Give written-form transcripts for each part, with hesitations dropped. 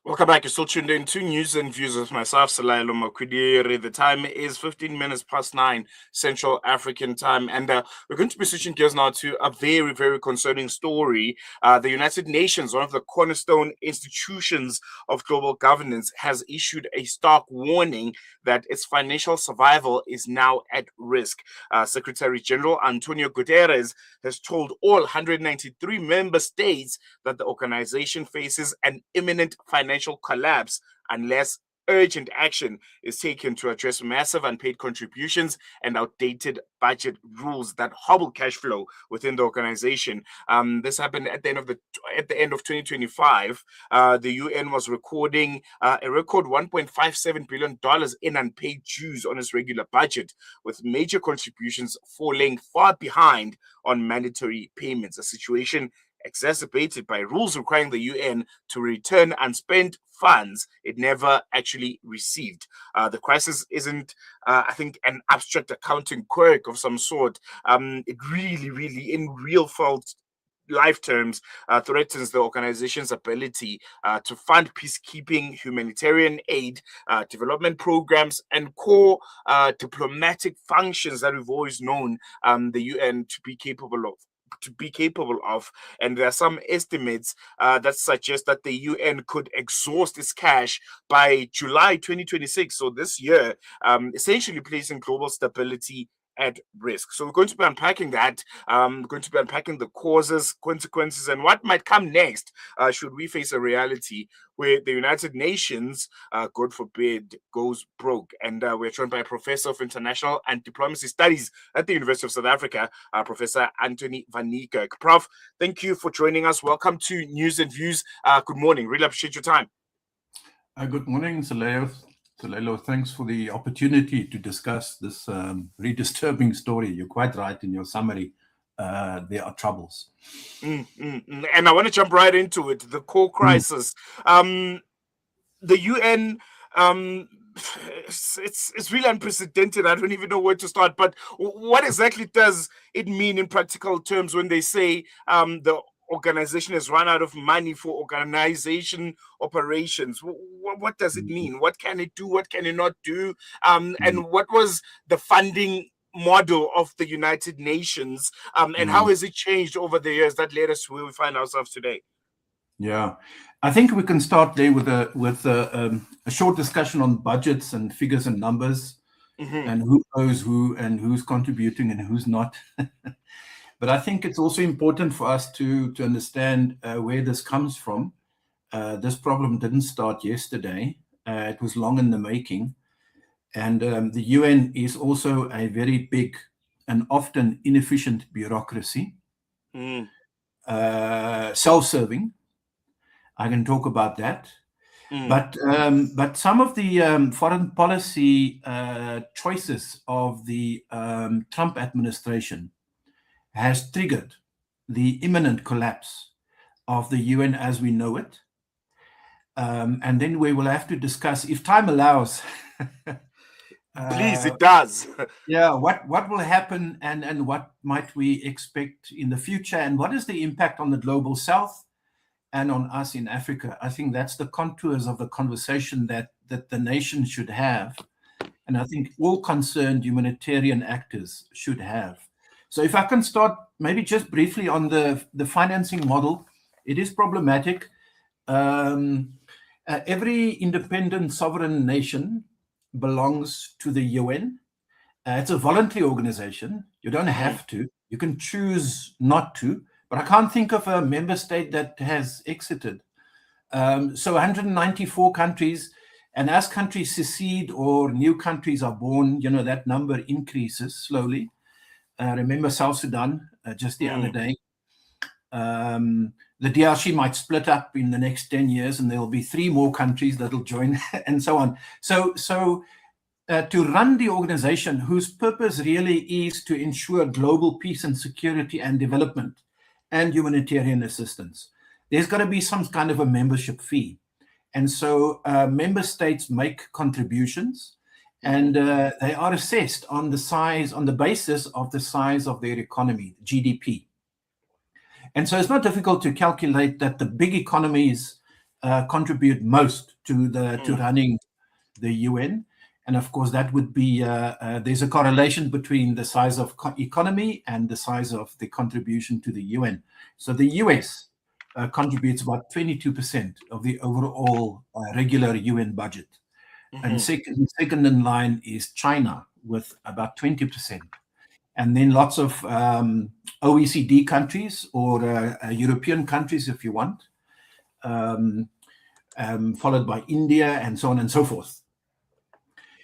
Welcome back. You're still tuned in to News and Views with myself, Salailo Makwidiri. The time is 15 minutes past 9 Central African time. And we're going to be switching gears now to a very, very concerning story. The United Nations, one of the cornerstone institutions of global governance, has issued a stark warning that its financial survival is now at risk. Secretary General Antonio Guterres has told all 193 member states that the organization faces an imminent financial collapse unless urgent action is taken to address massive unpaid contributions and outdated budget rules that hobble cash flow within the organization. This happened at the end of 2025. The UN was recording a record $1.57 billion in unpaid dues on its regular budget, with major contributions falling far behind on mandatory payments, a situation exacerbated by rules requiring the UN to return unspent funds it never actually received. The crisis isn't, I think, an abstract accounting quirk of some sort. It really, in real felt life terms, threatens the organization's ability to fund peacekeeping, humanitarian aid, development programs, and core diplomatic functions that we've always known the UN to be capable of. And there are some estimates that suggest that the UN could exhaust its cash by July 2026, so this year, essentially placing global stability at risk. So we're going to be unpacking that. We're going to be unpacking the causes, consequences, and what might come next should we face a reality where the United Nations, God forbid, goes broke. And we're joined by a professor of international and diplomacy studies at the University of South Africa, Professor Anthoni van Nieuwkerk. Prof, thank you for joining us. Welcome to News and Views. Good morning. Really appreciate your time. Good morning, Salelo, thanks for the opportunity to discuss this very disturbing story. You're quite right in your summary. There are troubles. And I want to jump right into it. The core crisis. The UN, it's really unprecedented. I don't even know where to start. But what exactly does it mean in practical terms when they say the organization has run out of money for organization operations? What does it mean? What can it do? What can it not do? And what was the funding model of the United Nations? And how has it changed over the years that led us to where we find ourselves today? Yeah, I think we can start there with a short discussion on budgets and figures and numbers, and who owes who and who's contributing and who's not. But I think it's also important for us to understand where this comes from. This problem didn't start yesterday. It was long in the making. And the UN is also a very big and often inefficient bureaucracy, self-serving. I can talk about that. But some of the foreign policy choices of the Trump administration has triggered the imminent collapse of the UN as we know it. And then we will have to discuss, if time allows. Please, it does. Yeah, what will happen and what might we expect in the future, and what is the impact on the global south and on us in Africa? I think that's the contours of the conversation that the nation should have, and I think all concerned humanitarian actors should have. So if I can start maybe just briefly on the financing model, it is problematic. Every independent sovereign nation belongs to the UN. It's a voluntary organization. You don't have to. You can choose not to. But I can't think of a member state that has exited. So 194 countries, and as countries secede or new countries are born, that number increases slowly. Remember South Sudan just the other day. The DRC might split up in the next 10 years and there will be 3 more countries that will join and so on. So to run the organization whose purpose really is to ensure global peace and security and development and humanitarian assistance, there's got to be some kind of a membership fee. And so member states make contributions, and they are assessed on the basis of the size of their economy, GDP. And so it's not difficult to calculate that the big economies contribute most to running the UN. And of course, that would be, there's a correlation between the size of economy and the size of the contribution to the UN. So the US contributes about 22% of the overall regular UN budget. And second in line is China with about 20%. And then lots of OECD countries or European countries, if you want, followed by India and so on and so forth.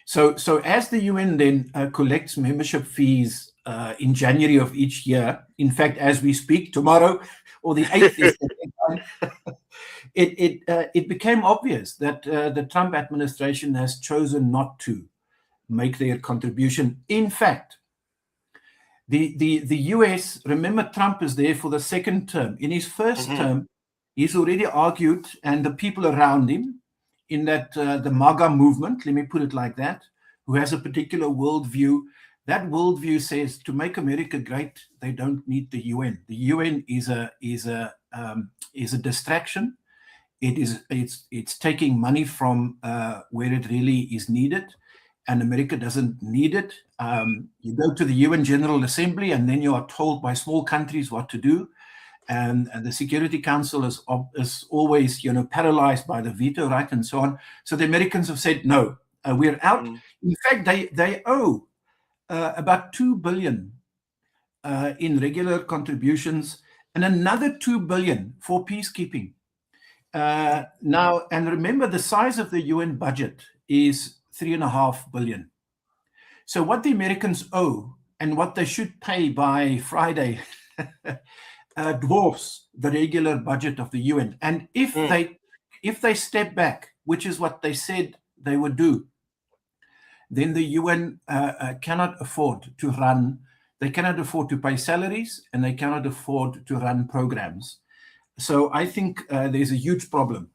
So as the UN then collects membership fees in January of each year, in fact, as we speak, tomorrow or the 8th is the deadline, it became obvious that the Trump administration has chosen not to make their contribution. In fact, the US, remember, Trump is there for the second term. In his first term, he's already argued, and the people around him, in that the MAGA movement, let me put it like that, who has a particular worldview, that worldview says to make America great, they don't need the UN. The UN is a distraction. It's taking money from where it really is needed. And America doesn't need it. You go to the UN General Assembly, and then you are told by small countries what to do. And the Security Council is always, paralyzed by the veto right and so on. So the Americans have said, no, we're out. In fact, they owe about $2 billion in regular contributions and another $2 billion for peacekeeping. Now, and remember, the size of the UN budget is $3.5 billion. So what the Americans owe and what they should pay by Friday dwarfs the regular budget of the UN. And if they step back, which is what they said they would do, then the UN cannot afford to run. They cannot afford to pay salaries, and they cannot afford to run programs. So I think there's a huge problem.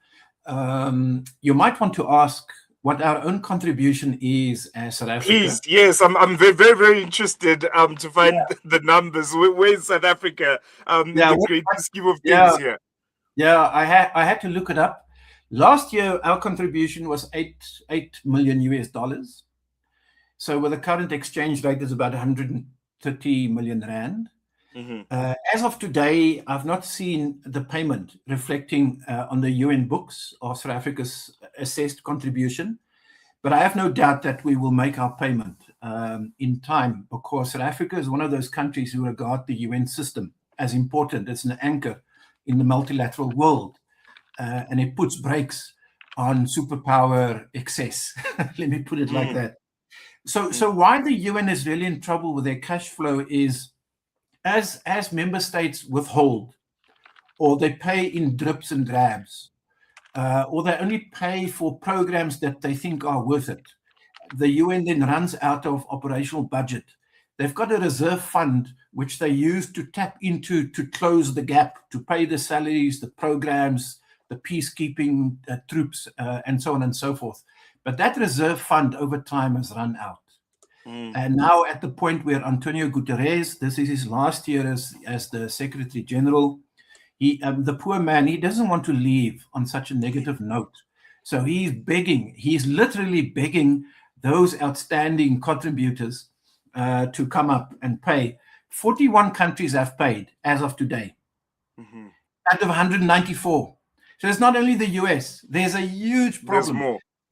You might want to ask what our own contribution is as South Africa. Please, yes, I'm very, very, very interested to find the numbers. Where's South Africa? The great scheme of things here. Yeah, I had to look it up. Last year, our contribution was $8 million US. So with the current exchange rate, it's about 130 million rand. As of today, I've not seen the payment reflecting on the UN books of South Africa's assessed contribution, but I have no doubt that we will make our payment in time, because South Africa is one of those countries who regard the UN system as important. It's an anchor in the multilateral world, and it puts brakes on superpower excess. Let me put it like that. So why the UN is really in trouble with their cash flow is, as member states withhold, or they pay in drips and drabs, or they only pay for programs that they think are worth it, the UN then runs out of operational budget. They've got a reserve fund which they use to tap into to close the gap, to pay the salaries, the programs, the peacekeeping troops, and so on and so forth. But that reserve fund over time has run out. And now at the point where Antonio Guterres, this is his last year as the Secretary General, the poor man, he doesn't want to leave on such a negative note. So he's literally begging those outstanding contributors to come up and pay. 41 countries have paid as of today, out of 194. So it's not only the US, there's a huge problem.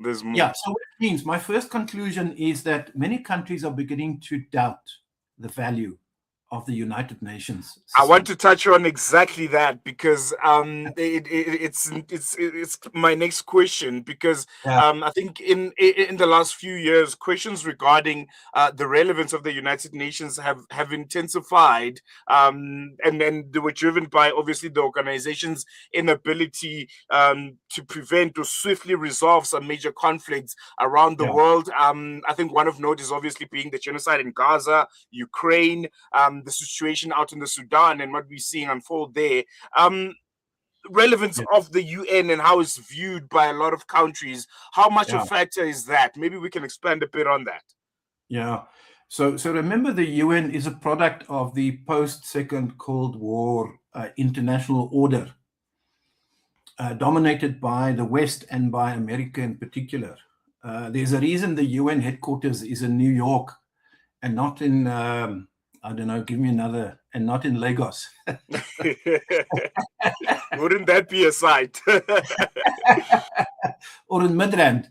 There's more. Yeah, so what it means, my first conclusion is that many countries are beginning to doubt the value of the United Nations system. I want to touch on exactly that, because it's my next question, because I think in the last few years, questions regarding the relevance of the United Nations have intensified, and then they were driven by obviously the organization's inability to prevent or swiftly resolve some major conflicts around the world. I think one of note is obviously being the genocide in Gaza, Ukraine, the situation out in the Sudan and what we're seeing unfold there. Relevance of the UN and how it's viewed by a lot of countries. How much a factor is that? Maybe we can expand a bit on that. Yeah. So remember, the UN is a product of the post-Second Cold War international order, dominated by the West and by America in particular. There's a reason the UN headquarters is in New York and not in, I don't know, give me another, and not in Lagos. Wouldn't that be a sight? Or in Midrand.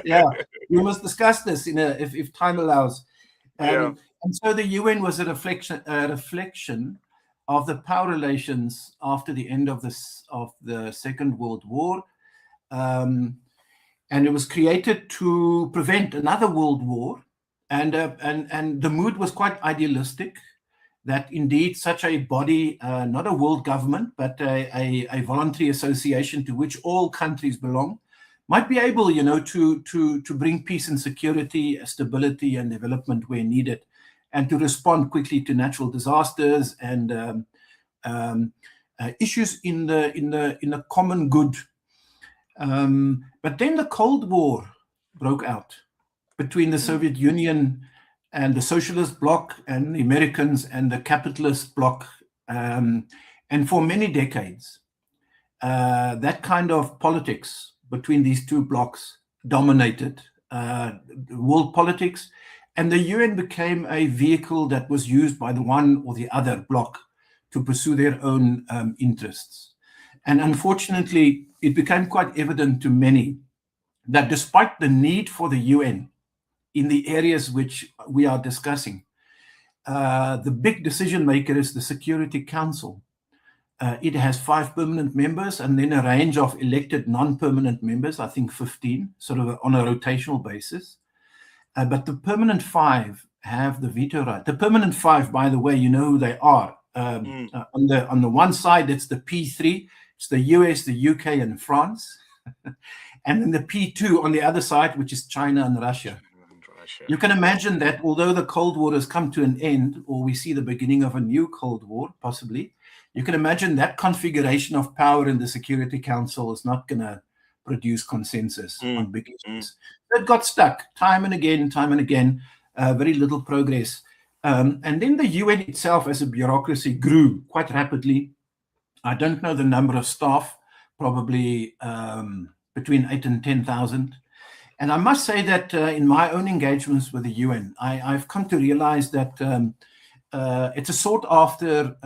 Yeah, we must discuss this if time allows. And so the UN was a reflection of the power relations after the end of the Second World War. And it was created to prevent another world war. And the mood was quite idealistic, that indeed such a body, not a world government, but a voluntary association to which all countries belong, might be able, to bring peace and security, stability and development where needed, and to respond quickly to natural disasters and issues in the common good. But then the Cold War broke out between the Soviet Union and the socialist bloc and the Americans and the capitalist bloc. And for many decades, that kind of politics between these two blocs dominated world politics. And the UN became a vehicle that was used by the one or the other bloc to pursue their own interests. And unfortunately, it became quite evident to many that despite the need for the UN in the areas which we are discussing, the big decision maker is the Security Council. It has 5 permanent members and then a range of elected non-permanent members, I think 15, sort of on a rotational basis. But the permanent 5 have the veto right. The permanent 5, by the way, you know who they are. On the one side, it's the P3, it's the US, the UK, and France. And then the P2 on the other side, which is China and Russia. You can imagine that although the Cold War has come to an end, or we see the beginning of a new Cold War, possibly, you can imagine that configuration of power in the Security Council is not going to produce consensus on big issues. It got stuck time and again, very little progress. And then the UN itself as a bureaucracy grew quite rapidly. I don't know the number of staff, probably between 8 and 10,000. And I must say that in my own engagements with the UN, I've come to realize that it's a sought-after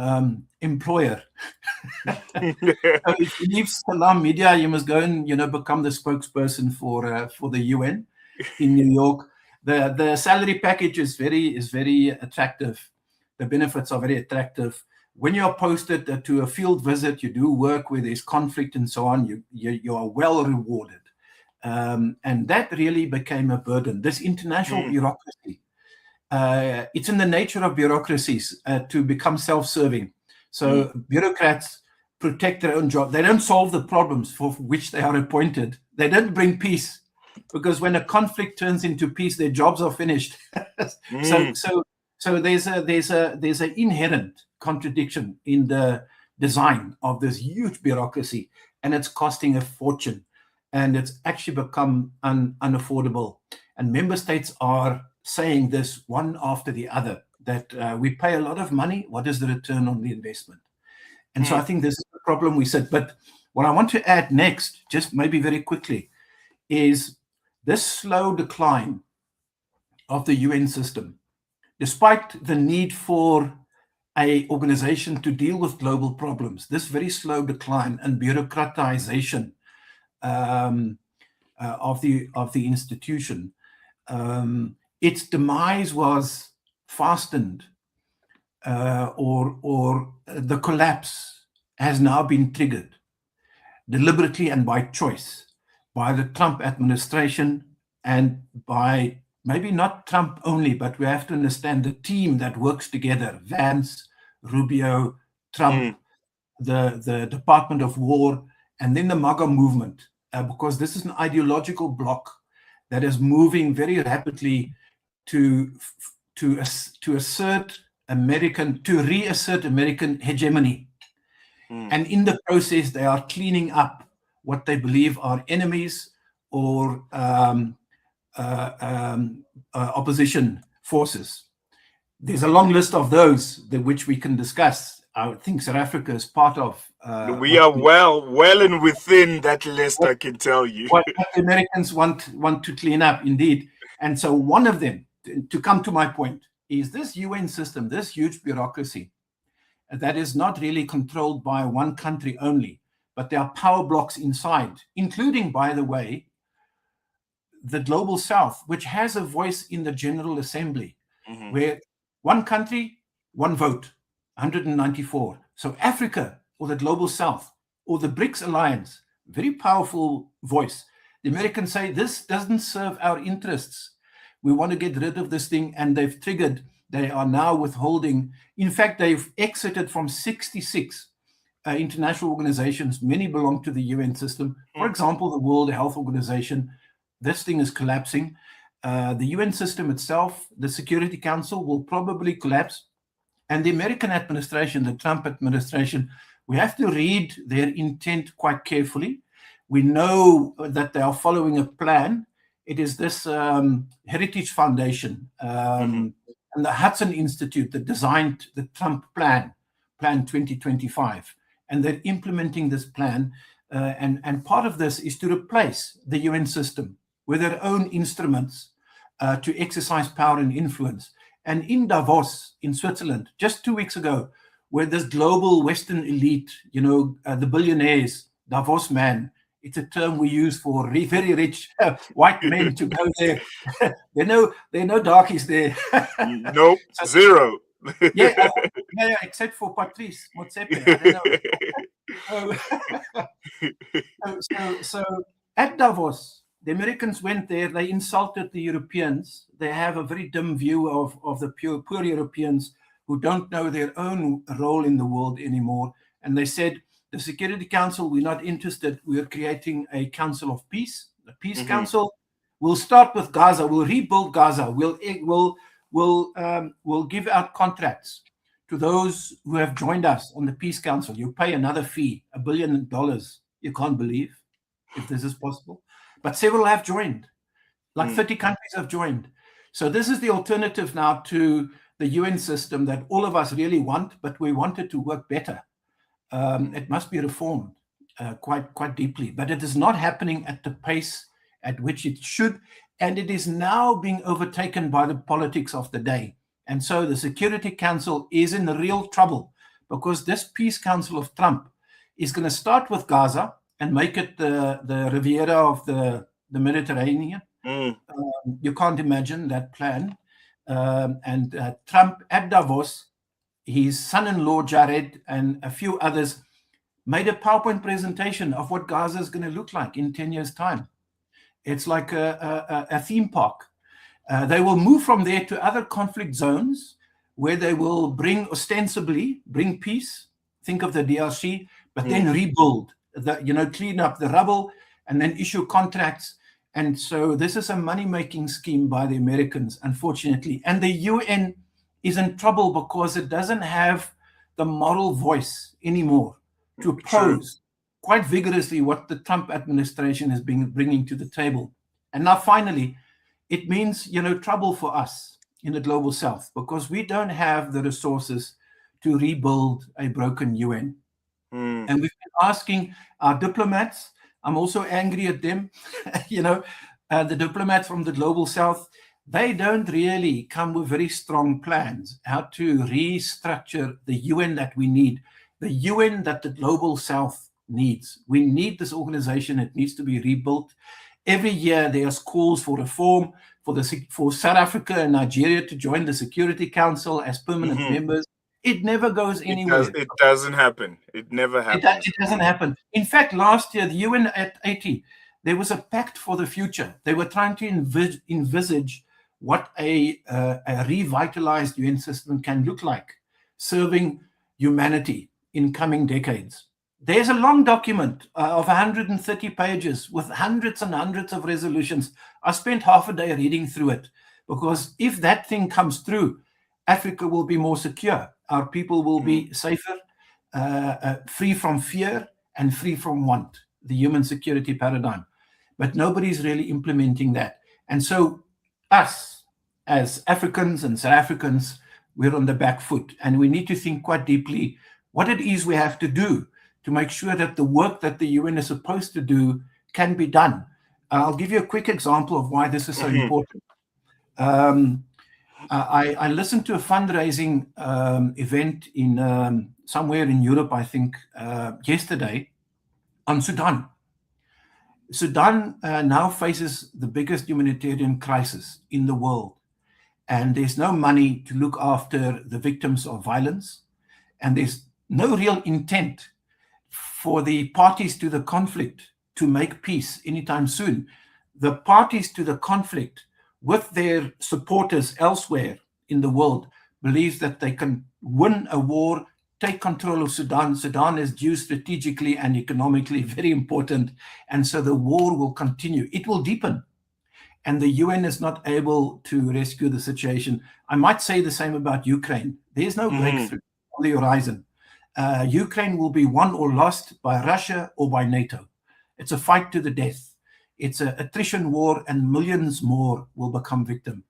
employer. So if you leave Salam Media, you must go and become the spokesperson for the UN in New York. The salary package is very attractive. The benefits are very attractive. When you're posted to a field visit, you do work where there's conflict and so on. You are well rewarded. And that really became a burden. This international bureaucracy, it's in the nature of bureaucracies to become self-serving. So bureaucrats protect their own job. They don't solve the problems for which they are appointed. They don't bring peace, because when a conflict turns into peace, their jobs are finished. So there's an inherent contradiction in the design of this huge bureaucracy, and it's costing a fortune. And it's actually become unaffordable. And member states are saying this one after the other, that we pay a lot of money. What is the return on the investment? And so I think this is the problem we said. But what I want to add next, just maybe very quickly, is this slow decline of the UN system, despite the need for an organization to deal with global problems, this very slow decline and bureaucratization of the institution, its demise was fastened, or the collapse has now been triggered deliberately and by choice by the Trump administration, and by maybe not Trump only, but we have to understand the team that works together: Vance, Rubio, Trump, the Department of War, and then the MAGA movement. Because this is an ideological bloc that is moving very rapidly to reassert American hegemony. And in the process, they are cleaning up what they believe are enemies or opposition forces. there's a long list of those which we can discuss. I think South Africa is part of we are well and within that list, I can tell you. what the Americans want to clean up, indeed. And so one of them, to come to my point, is this UN system, this huge bureaucracy that is not really controlled by one country only, but there are power blocks inside, including, by the way, the Global South, which has a voice in the General Assembly, where one country, one vote, 194. So Africa or the Global South or the BRICS alliance, very powerful voice. The Americans say this doesn't serve our interests. We want to get rid of this thing, and they've triggered. They are now withholding. In fact, they've exited from 66 international organizations. Many belong to the UN system. For example, the World Health Organization. This thing is collapsing. The UN system itself, the Security Council, will probably collapse. And the American administration, the Trump administration, we have to read their intent quite carefully. We know that they are following a plan. It is this Heritage Foundation and the Hudson Institute that designed the Trump Plan 2025. And they're implementing this plan. And part of this is to replace the UN system with their own instruments to exercise power and influence. And in Davos, in Switzerland, just 2 weeks ago, where this global Western elite, the billionaires, Davos man, it's a term we use for very rich white men to go there. There are no darkies there. Nope, zero. Yeah, except for Patrice Motsepe. I don't know. So at Davos, the Americans went there. They insulted the Europeans. They have a very dim view of the poor Europeans who don't know their own role in the world anymore. And they said, the Security Council, we're not interested. We're creating a Council of Peace, the Peace Council. We'll start with Gaza. We'll rebuild Gaza. We'll give out contracts to those who have joined us on the Peace Council. You pay another fee, $1 billion. You can't believe if this is possible. But several have joined. Like 30 countries have joined. So this is the alternative now to the UN system that all of us really want, but we want it to work better. It must be reformed quite deeply. But it is not happening at the pace at which it should. And it is now being overtaken by the politics of the day. And so the Security Council is in real trouble because this Peace Council of Trump is going to start with Gaza and make it the Riviera of the Mediterranean. You can't imagine that plan. And Trump at Davos, his son-in-law Jared and a few others made a PowerPoint presentation of what Gaza is going to look like in 10 years' time. It's like a theme park. They will move from there to other conflict zones where they will ostensibly bring peace. Think of the DRC, but then rebuild, clean up the rubble and then issue contracts. And so this is a money-making scheme by the Americans, unfortunately. And the UN is in trouble because it doesn't have the moral voice anymore to oppose quite vigorously what the Trump administration has been bringing to the table. And now finally, it means, trouble for us in the Global South because we don't have the resources to rebuild a broken UN. And we've been asking our diplomats, I'm also angry at them, the diplomats from the Global South, they don't really come with very strong plans how to restructure the UN that we need, the UN that the Global South needs. We need this organization. It needs to be rebuilt. Every year there's calls for reform for South Africa and Nigeria to join the Security Council as permanent members. It never goes anywhere. It doesn't happen. It never happens. It doesn't happen. In fact, last year, the UN at 80, there was a pact for the future. They were trying to envisage what a revitalized UN system can look like, serving humanity in coming decades. There's a long document of 130 pages with hundreds and hundreds of resolutions. I spent half a day reading through it because if that thing comes through, Africa will be more secure. Our people will be safer, free from fear and free from want, the human security paradigm. But nobody's really implementing that. And so us, as Africans and South Africans, we're on the back foot. And we need to think quite deeply what it is we have to do to make sure that the work that the UN is supposed to do can be done. I'll give you a quick example of why this is so important. I listened to a fundraising event in somewhere in Europe, I think, yesterday on Sudan. Sudan now faces the biggest humanitarian crisis in the world, and there's no money to look after the victims of violence, and there's no real intent for the parties to the conflict to make peace anytime soon. The parties to the conflict, with their supporters elsewhere in the world, believes that they can win a war, take control of Sudan. Sudan is geostrategically and economically very important, and so the war will continue. It will deepen, and the UN is not able to rescue the situation. I might say the same about Ukraine. There's no breakthrough on the horizon. Ukraine will be won or lost by Russia or by NATO. It's a fight to the death. It's an attrition war, and millions more will become victim.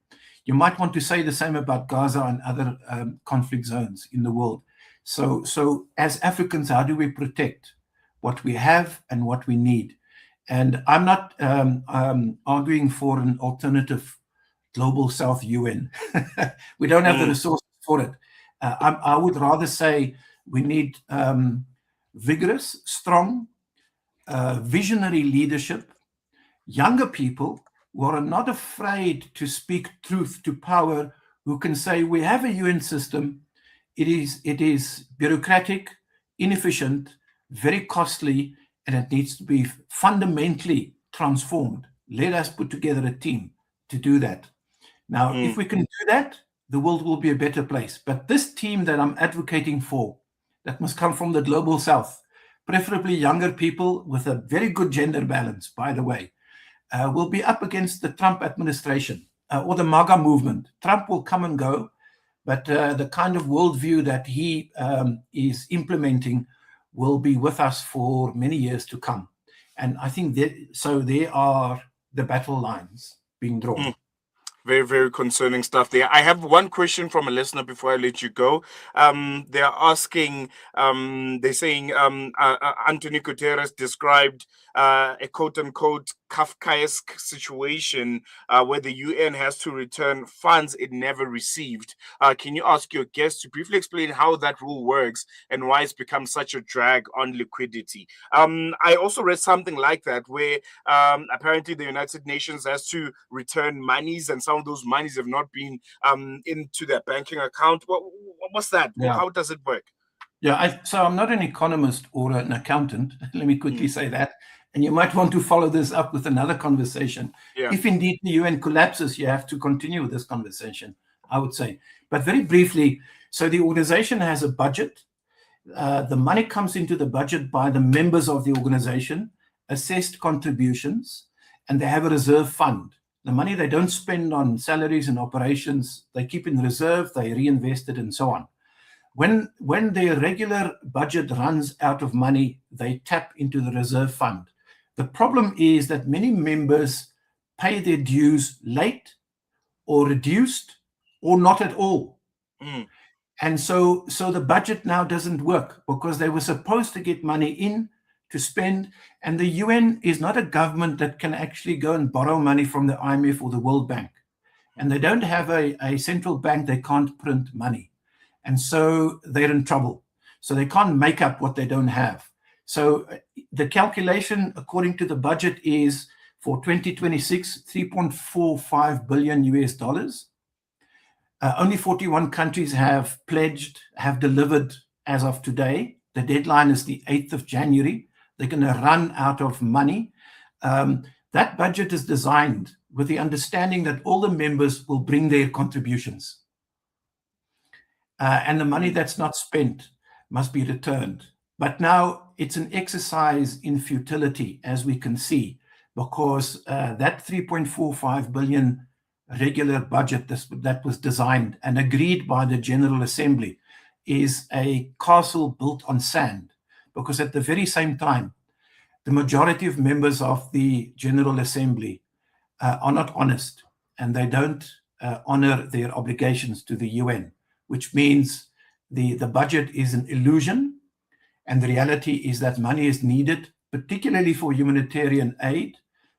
You might want to say the same about Gaza and other conflict zones in the world. So as Africans, how do we protect what we have and what we need? And I'm not arguing for an alternative global South UN. We don't have the resources for it. I would rather say we need vigorous, strong, visionary leadership, younger people who are not afraid to speak truth to power, who can say, we have a UN system. It is bureaucratic, inefficient, very costly, and it needs to be fundamentally transformed. Let us put together a team to do that. Now, if we can do that, the world will be a better place. But this team that I'm advocating for, that must come from the global South, preferably younger people with a very good gender balance, by the way, will be up against the Trump administration or the MAGA movement. Trump will come and go, but the kind of worldview that he is implementing will be with us for many years to come. And I think there are the battle lines being drawn. Very, very concerning stuff there. I have one question from a listener before I let you go. They're asking, they're saying Anthony Guterres described a quote-unquote Kafkaesque situation where the UN has to return funds it never received. Can you ask your guest to briefly explain how that rule works and why it's become such a drag on liquidity? I also read something like that where apparently the United Nations has to return monies, and some of those monies have not been into their banking account. What's that? Yeah. How does it work? Yeah, so I'm not an economist or an accountant. Let me quickly say that. And you might want to follow this up with another conversation. Yeah. If indeed the UN collapses, you have to continue with this conversation, I would say. But very briefly, so the organization has a budget. The money comes into the budget by the members of the organization, assessed contributions, and they have a reserve fund. The money they don't spend on salaries and operations, they keep in reserve, they reinvest it, and so on. When their regular budget runs out of money, they tap into the reserve fund. The problem is that many members pay their dues late or reduced or not at all. And so the budget now doesn't work because they were supposed to get money in to spend. And the UN is not a government that can actually go and borrow money from the IMF or the World Bank. And they don't have a central bank. They can't print money. And so they're in trouble. So they can't make up what they don't have. So the calculation, according to the budget, is for 2026, $3.45 billion US. Only 41 countries have pledged, have delivered as of today. The deadline is the 8th of January. They're going to run out of money. That budget is designed with the understanding that all the members will bring their contributions. And the money that's not spent must be returned. But now it's an exercise in futility, as we can see, because that 3.45 billion regular budget that was designed and agreed by the General Assembly is a castle built on sand, because at the very same time, the majority of members of the General Assembly are not honest, and they don't honor their obligations to the UN. which means the budget is an illusion, and the reality is that money is needed, particularly for humanitarian aid,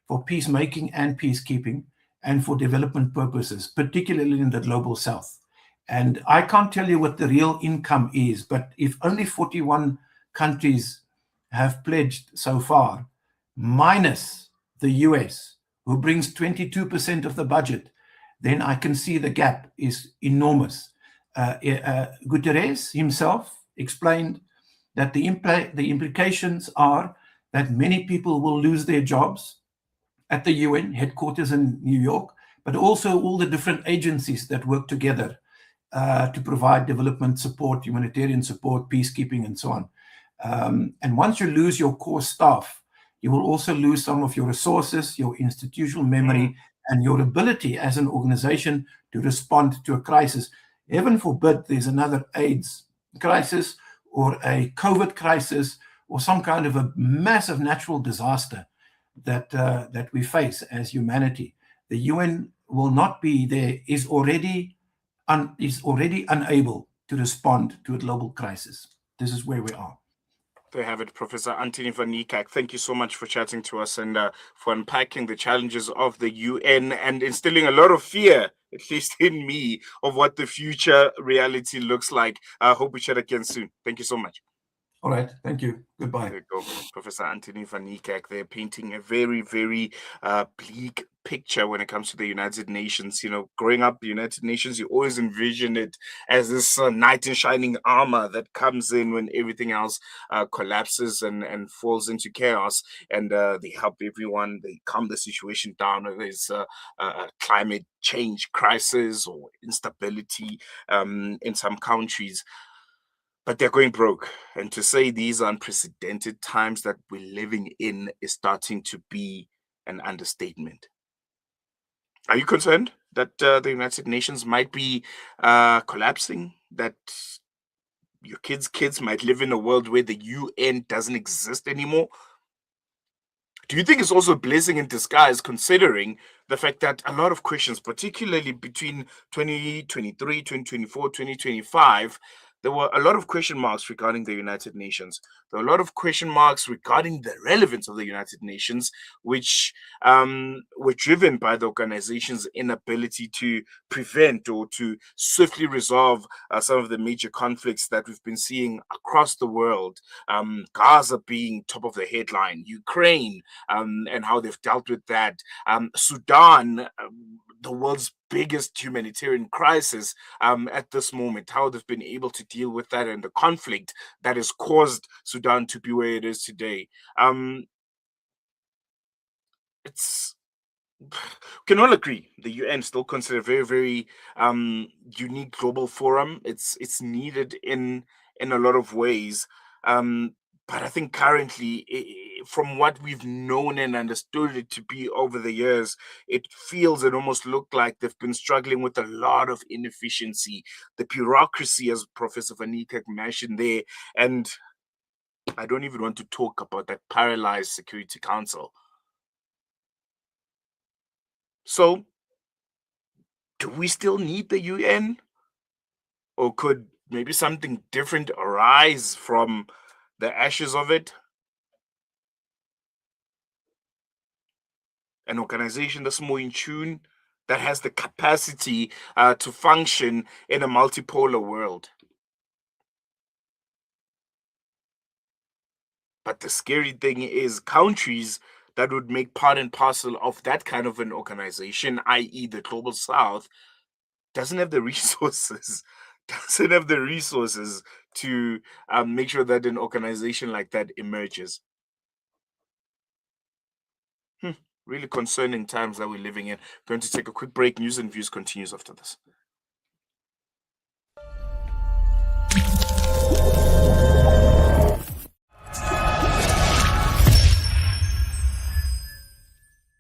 for peacemaking and peacekeeping, and for development purposes, particularly in the global south. And I can't tell you what the real income is, but if only 41 countries have pledged so far, minus the US, who brings 22% of the budget, then I can see the gap is enormous. Guterres himself explained that the implications are that many people will lose their jobs at the UN headquarters in New York, but also all the different agencies that work together to provide development support, humanitarian support, peacekeeping, and so on. And once you lose your core staff, you will also lose some of your resources, your institutional memory, and your ability as an organization to respond to a crisis. Heaven forbid there's another AIDS crisis or a COVID crisis or some kind of a massive natural disaster that we face as humanity. The UN will not be there, is already unable to respond to a global crisis. This is where we are. There you have it, Professor Anthoni van Nieuwkerk. Thank you so much for chatting to us and for unpacking the challenges of the UN and instilling a lot of fear, at least in me, of what the future reality looks like. I hope we chat again soon. Thank you so much. All right. Thank you. Goodbye. There you go. Professor Anthoni van Nieuwkerk. They're painting a very, very bleak picture when it comes to the United Nations. You know, growing up, the United Nations, you always envision it as this knight in shining armor that comes in when everything else collapses and falls into chaos. And they help everyone. They calm the situation down. Whether it's a climate change crisis or instability in some countries. But they're going broke. And to say these are unprecedented times that we're living in is starting to be an understatement. Are you concerned that the United Nations might be collapsing? That your kids might live in a world where the UN doesn't exist anymore? Do you think it's also a blessing in disguise, considering the fact that a lot of questions, particularly between 2023, 2024, 2025, there were a lot of question marks regarding the United Nations. There were a lot of question marks regarding the relevance of the United Nations, which were driven by the organization's inability to prevent or to swiftly resolve some of the major conflicts that we've been seeing across the world. Gaza being top of the headline, Ukraine, and how they've dealt with that. Sudan, the world's biggest humanitarian crisis at this moment, how they've been able to deal with that and the conflict that has caused Sudan to be where it is today. It's can all agree the UN still considered a very, very unique global forum. It's needed in a lot of ways. But I think currently, from what we've known and understood it to be over the years, it feels and almost look like they've been struggling with a lot of inefficiency, the bureaucracy, as Professor van Niekerk mentioned there. And I don't even want to talk about that paralyzed Security Council. So, do we still need the UN? Or could maybe something different arise from the ashes of it? An organization that's more in tune, that has the capacity to function in a multipolar world. But the scary thing is countries that would make part and parcel of that kind of an organization, i.e., the global south, doesn't have the resources, doesn't have the resources to make sure that an organization like that emerges. Really concerning times that we're living in. Going to take a quick break. News and views continues after this.